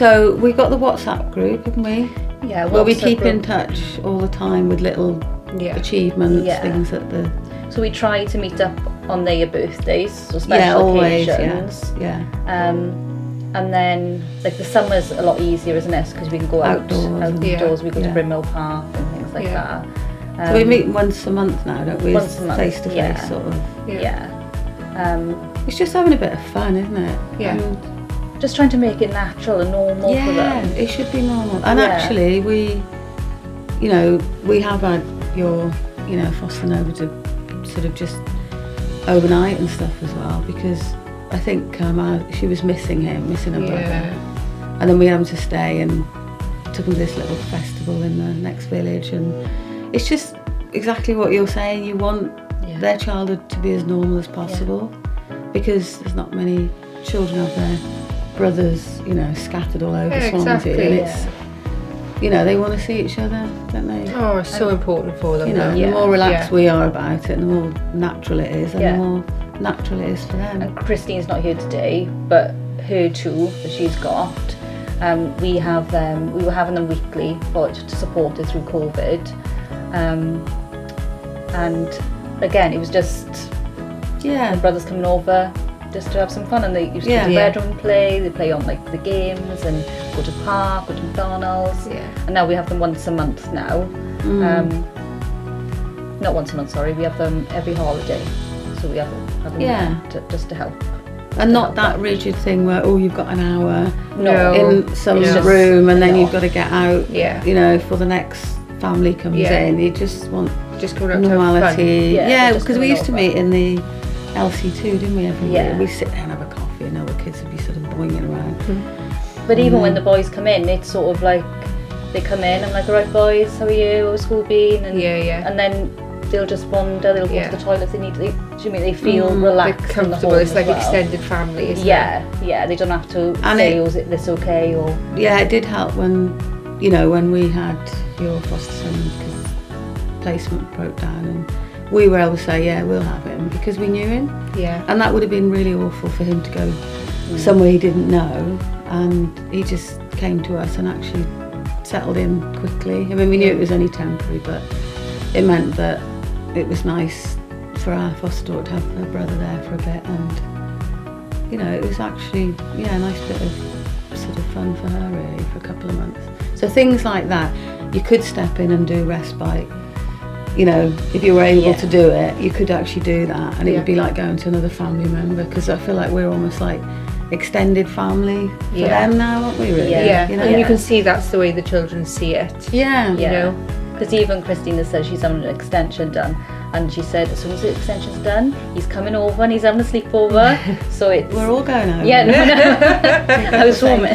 So we've got the WhatsApp group, haven't we? Yeah. Where we keep in touch all the time with little achievements, things at the... So we try to meet up on their birthdays, so special occasions. And then, like, the summer's a lot easier, isn't it? Because we can go outdoors. We go to Brynmill Park and things like that. So we meet once a month now, don't we? Once a month, face to face, sort of. It's just having a bit of fun, isn't it? Yeah. And just trying to make it natural and normal for them. Yeah, it should be normal. And actually, we have had your, Foster over to sort of just overnight and stuff as well, because I think she was missing her brother. And then we had him to stay and took him to this little festival in the next village, and it's just exactly what you're saying. You want their childhood to be as normal as possible, because there's not many children have their brothers, scattered all over Swansea. And it's, they want to see each other, don't they? Oh, it's so important for them. The more relaxed we are about it, the more natural it is, and the more natural it is for them. And Christine's not here today, but her two that she's got, we were having them weekly to support her through COVID. And again, it was just my brothers coming over just to have some fun, and they used to go to the bedroom and play. They play on like the games and go to the park, go to McDonald's. And now we have them once a month now. Not once a month, sorry. We have them every holiday, so we have them just to help. And not that rigid thing where you've got an hour in some room and then you've got to get out. For the next family comes in. You just want normality. Because we used to meet in the LC2, didn't we, every year? We'd sit there and have a coffee and all the kids would be sort of boinging around. But even when the boys come in, it's sort of like, they come in and like, all right boys, how are you? How's school been? And, and then they'll just wander, they'll go to the toilet if they need to. They feel relaxed. They're comfortable, it's like extended family, isn't it? Yeah, they don't have to say, is this okay? Or it did help when, when we had your foster son, because placement broke down, and we were able to say, we'll have him, because we knew him. And that would have been really awful for him to go somewhere he didn't know, and he just came to us and actually settled in quickly. I mean, we knew it was only temporary, but it meant that it was nice for our foster daughter to have her brother there for a bit, and it was actually a nice bit of sort of fun for her, really, for a couple of months. So things like that, you could step in and do respite. If you were able to do it, you could actually do that, and it would be like going to another family member, because I feel like we're almost like extended family for them now, aren't we, really? And you can see that's the way the children see it. Because even Christina says she's having an extension done, and she said as soon as the extension's done, he's coming over and he's having a sleepover. So we're all going over. I was swarming.